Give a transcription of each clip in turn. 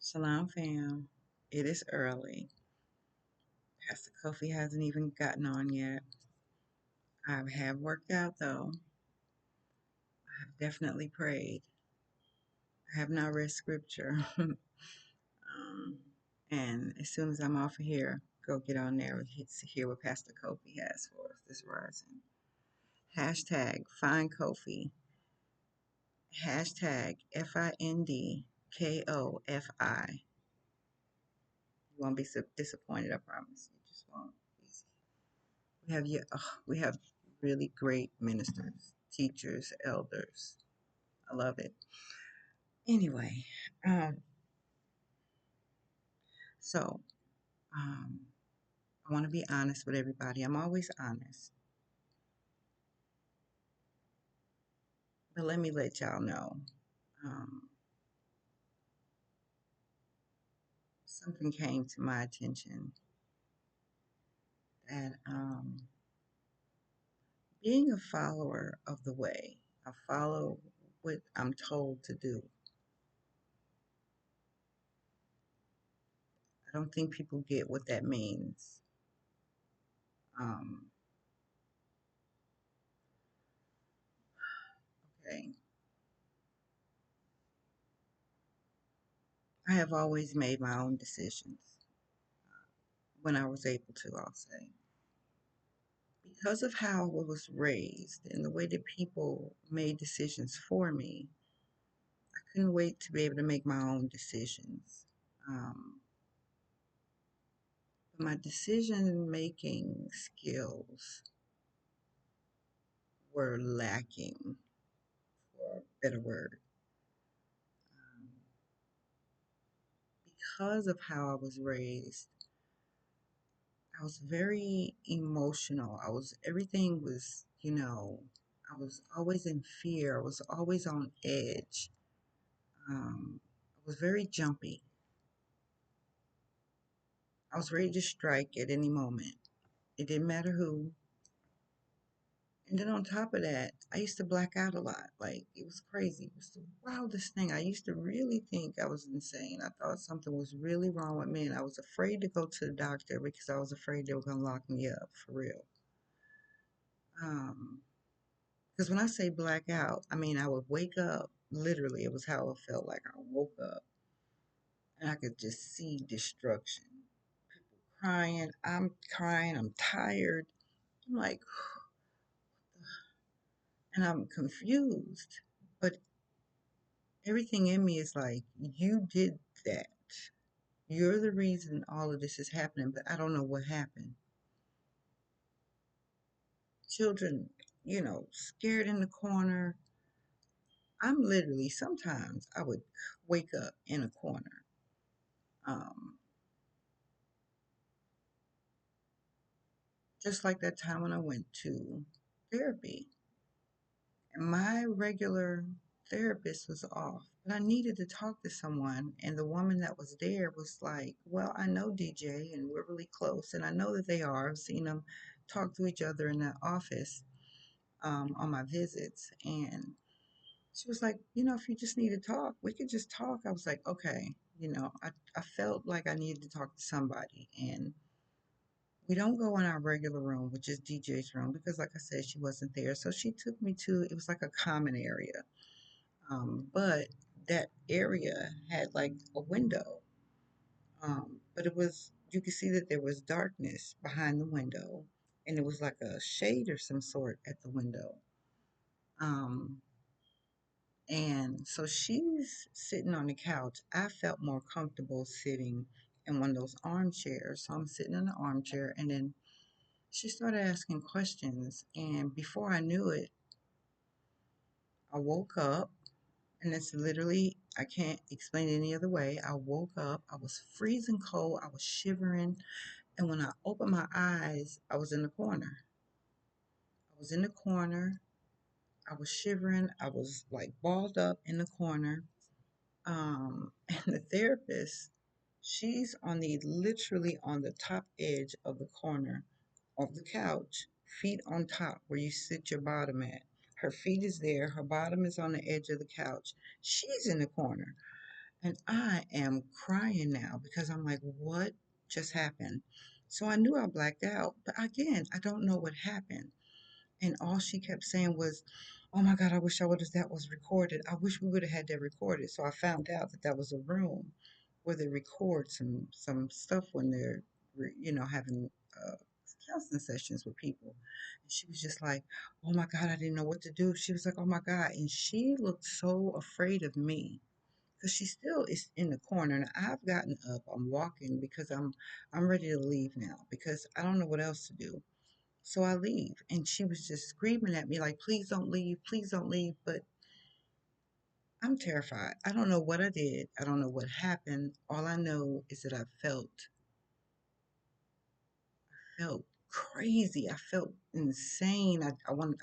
Shalom, fam. It is early. Pastor Kofi hasn't even gotten on yet. I have worked out, though. I have definitely prayed. I have not read scripture. And as soon as I'm off of here, go get on there and hear what Pastor Kofi has for us this rising. Hashtag find Kofi. Hashtag FINDKOFI. You won't be so disappointed, I promise. You just won't. We have really great ministers, teachers, elders. I love it. Anyway, um, so um, I want to be honest with everybody. I'm always honest, but let me let y'all know. Um, Something came to my attention that being a follower of the way, I follow what I'm told to do. I don't think people get what that means. Um, okay. I have always made my own decisions when I was able to, I'll say. Because of how I was raised and the way that people made decisions for me, I couldn't wait to be able to make my own decisions. Um, but my decision making skills were lacking, for a better word. Um, because of how I was raised, I was very emotional. Everything was, I was always in fear. I was always on edge. I was very jumpy. I was ready to strike at any moment. It didn't matter who. And then on top of that, I used to black out a lot. Like, it was crazy. It was the wildest thing. I used to really think I was insane. I thought something was really wrong with me, and I was afraid to go to the doctor because I was afraid they were going to lock me up, for real. Because when I say black out, I mean I would wake up, literally, it was how it felt like. I woke up, and I could just see destruction. People crying, I'm tired. I'm like, and I'm confused. But everything in me is like, you did that. You're the reason all of this is happening, but I don't know what happened. Children, scared in the corner. I'm literally, sometimes I would wake up in a corner. Um, just like that time when I went to therapy. And my regular therapist was off, but I needed to talk to someone. And the woman that was there was like, well, I know DJ and we're really close. And I know that they are. I've seen them talk to each other in the office on my visits. And she was like, if you just need to talk, we could just talk. I was like, okay. I felt like I needed to talk to somebody. And we don't go in our regular room, which is DJ's room, because like I said, she wasn't there. So she took me to, it was like a common area. But that area had like a window. But you could see that there was darkness behind the window, and it was like a shade or some sort at the window. Um, and so she's sitting on the couch. I felt more comfortable sitting in one of those armchairs. So I'm sitting in the armchair, and then she started asking questions. And before I knew it, I woke up. And it's literally, I can't explain it any other way. I woke up, I was freezing cold, I was shivering. And when I opened my eyes, I was in the corner. I was in the corner. I was shivering. I was like balled up in the corner. And the therapist, she's literally on the top edge of the corner of the couch, feet on top where you sit your bottom at. Her feet is there. Her bottom is on the edge of the couch. She's in the corner. And I am crying now because I'm like, what just happened? So I knew I blacked out, but again, I don't know what happened. And all she kept saying was, "Oh my God, I wish I would have that was recorded. I wish we would have had that recorded." So I found out that that was a room where they record some stuff when they're having uh, counseling sessions with people. And she was just like, "Oh my God, I didn't know what to do." She was like, "Oh my God," and she looked so afraid of me because she still is in the corner. And I've gotten up. I'm walking because I'm ready to leave now because I don't know what else to do. So I leave. And she was just screaming at me, like, please don't leave, please don't leave. But I'm terrified. I don't know what I did. I don't know what happened. All I know is that I felt crazy. I felt insane. I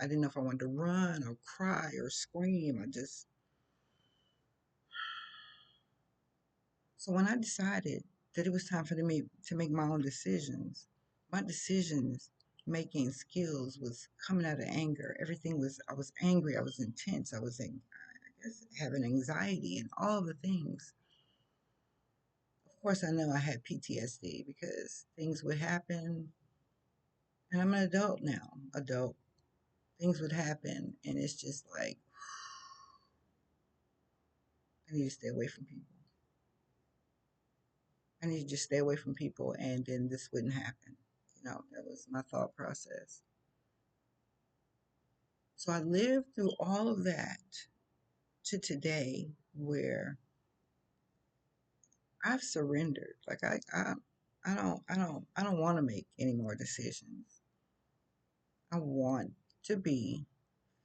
didn't know if I wanted to run or cry or scream. So when I decided that it was time for me to make my own decisions, my decisions making skills was coming out of anger. I was angry. I was intense. I was having anxiety and all the things. Of course, I know I had PTSD because things would happen, and I'm an adult now. Adult things would happen, and it's just like I need to stay away from people. I need to just stay away from people, and then this wouldn't happen. That was my thought process. So I lived through all of that to today, where I've surrendered. Like I don't want to make any more decisions. I want to be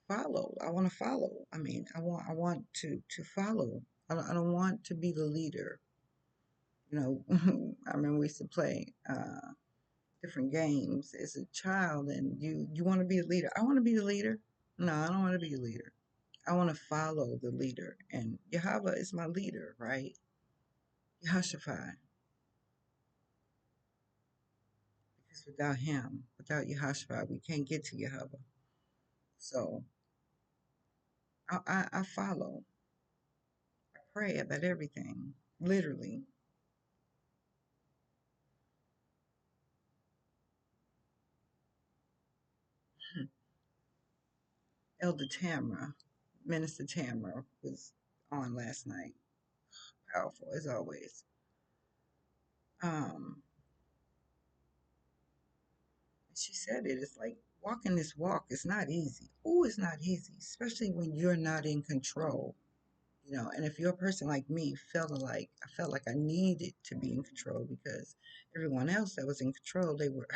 follow. I want to follow. I mean, I want to follow. I don't want to be the leader. I remember we used to play different games as a child, and you want to be a leader. I want to be the leader. No, I don't want to be a leader. I want to follow the leader, and Yahweh is my leader, right? Yehoshaphat, because without him, without Yehoshaphat, we can't get to Yahweh. So I follow. I pray about everything, literally. Elder Tamra, Minister Tamra, was on last night. Powerful as always. Um, she said it. It's like walking this walk is not easy. Oh, it's not easy, especially when you're not in control. And if you're a person like me, I felt like I needed to be in control because everyone else that was in control, they were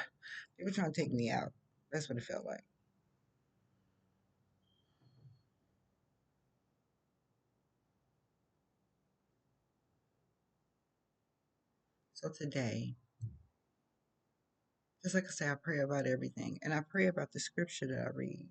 trying to take me out. That's what it felt like. So today, just like I say, I pray about everything, and I pray about the scripture that I read.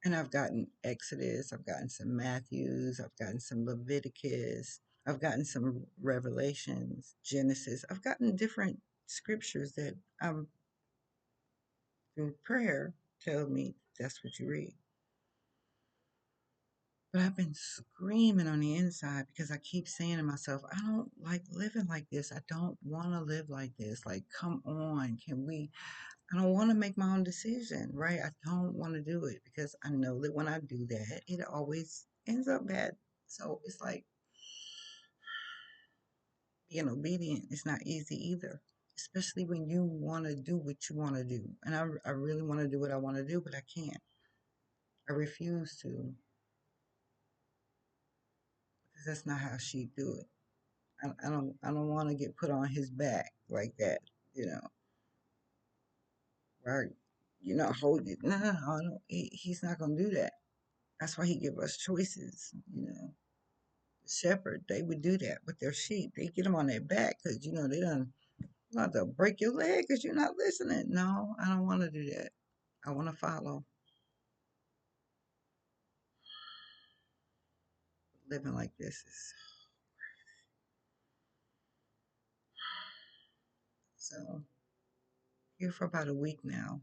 And I've gotten Exodus, I've gotten some Matthews, I've gotten some Leviticus, I've gotten some Revelations, Genesis. I've gotten different scriptures that through prayer tell me that's what you read. But I've been screaming on the inside because I keep saying to myself, I don't like living like this. I don't want to live like this. Like, come on, can we? I don't want to make my own decision, right? I don't want to do it because I know that when I do that, it always ends up bad. So it's like being obedient is not easy either, especially when you want to do what you want to do. And I really want to do what I want to do, but I can't. I refuse to because that's not how she do it. I don't want to get put on his back like that, you know, right? Hold it. No, no, no, no. He's not gonna do that. That's why he give us choices. The shepherd, they would do that with their sheep. They get them on their back because they done not to break your leg because you're not listening. No, I don't want to do that. I want to follow. Living like this is so. Here for about a week now.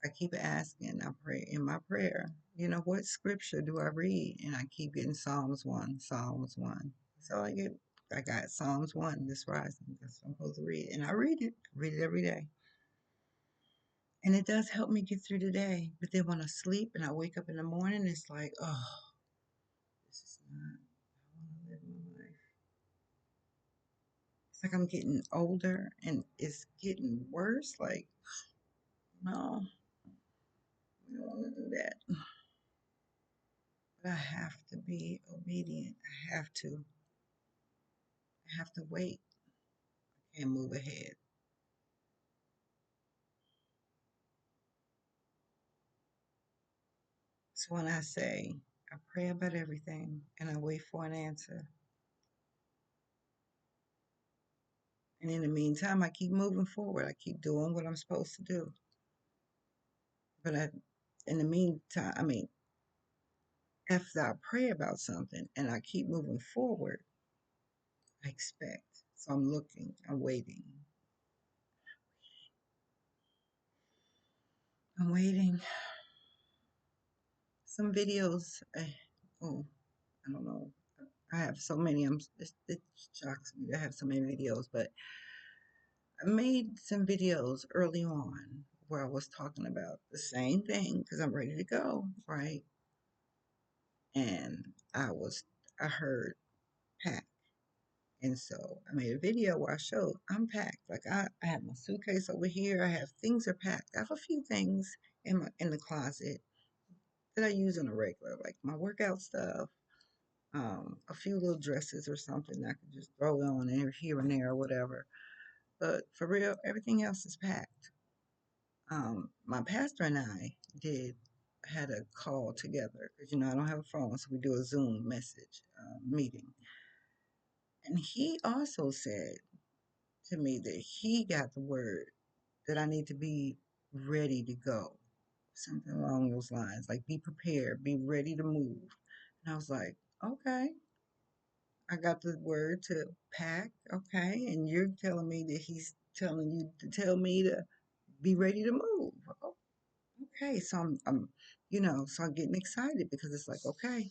I keep asking, I pray in my prayer, what scripture do I read? And I keep getting Psalms 1, Psalms 1. So I got Psalms 1 this rising. That's what I'm supposed to read. And I read it every day. And it does help me get through the day. But then when I sleep and I wake up in the morning, it's like, oh, this is not how I want to live my life. It's like I'm getting older and it's getting worse. Like, no, we don't want to do that. But I have to be obedient. I have to. I have to wait and move ahead. So when I say I pray about everything and I wait for an answer, and in the meantime, I keep moving forward. I keep doing what I'm supposed to do. But in the meantime, after I pray about something and I keep moving forward, I expect. So I'm looking, I'm waiting, I'm waiting. Some videos, oh, I don't know. I have so many. It shocks me to have so many videos, but I made some videos early on where I was talking about the same thing because I'm ready to go, right? And I heard pack. And so I made a video where I showed I'm packed. Like I have my suitcase over here. I have things are packed. I have a few things in the closet that I use on a regular, like my workout stuff, a few little dresses or something that I could just throw on here and there or whatever. But for real, everything else is packed. My pastor and I did had a call together because I don't have a phone, so we do a Zoom message meeting. And he also said to me that he got the word that I need to be ready to go, something along those lines, like be prepared, be ready to move. And I was like, okay, I got the word to pack, okay, and you're telling me that he's telling you to tell me to be ready to move. Okay, so so I'm getting excited because it's like, okay,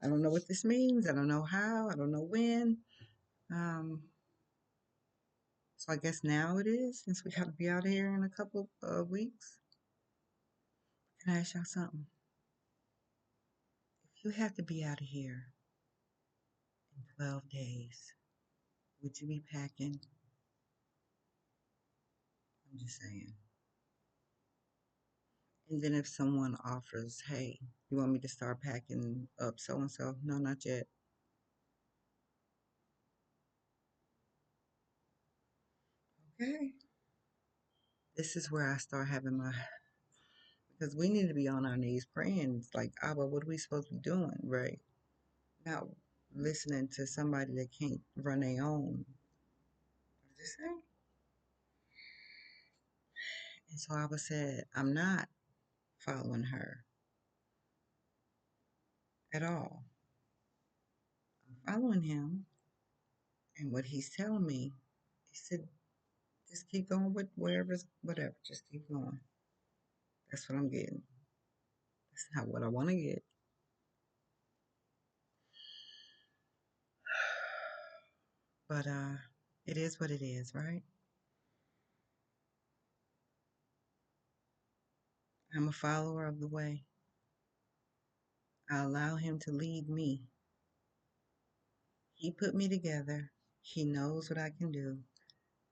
I don't know what this means. I don't know how. I don't know when. Um, so I guess now it is, since we got to be out of here in a couple of weeks. Can I ask y'all something? If you had to be out of here in 12 days, would you be packing? I'm just saying. And then if someone offers, hey, you want me to start packing up so and so? No, not yet. Okay. This is where I start having my, because we need to be on our knees praying. It's like, Abba, what are we supposed to be doing, right? Not listening to somebody that can't run their own. What did say? And so Abba said, I'm not following her at all. I'm following him. And what he's telling me, he said, just keep going with whatever. Just keep going. That's what I'm getting. That's not what I want to get. But it is what it is, right? I'm a follower of the way. I allow him to lead me. He put me together. He knows what I can do.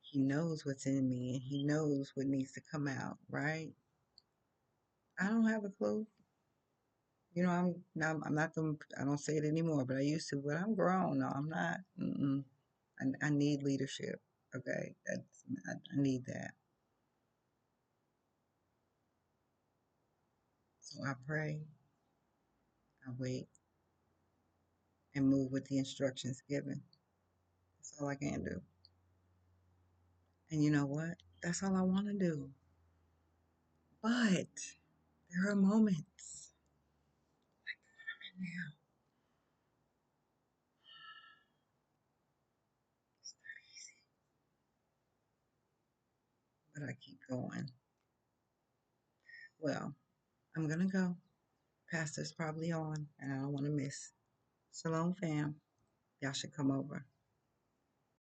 He knows what's in me and he knows what needs to come out, right? I don't have a clue. I'm not them. I don't say it anymore, but I used to. But I'm grown. No, I'm not. I need leadership. Okay, I need that. So I pray, I wait, and move with the instructions given. That's all I can do. And you know what? That's all I want to do. But there are moments now, but I keep going. Well, I'm gonna go. Pastor's probably on, and I don't want to miss. Shalom, fam. Y'all should come over.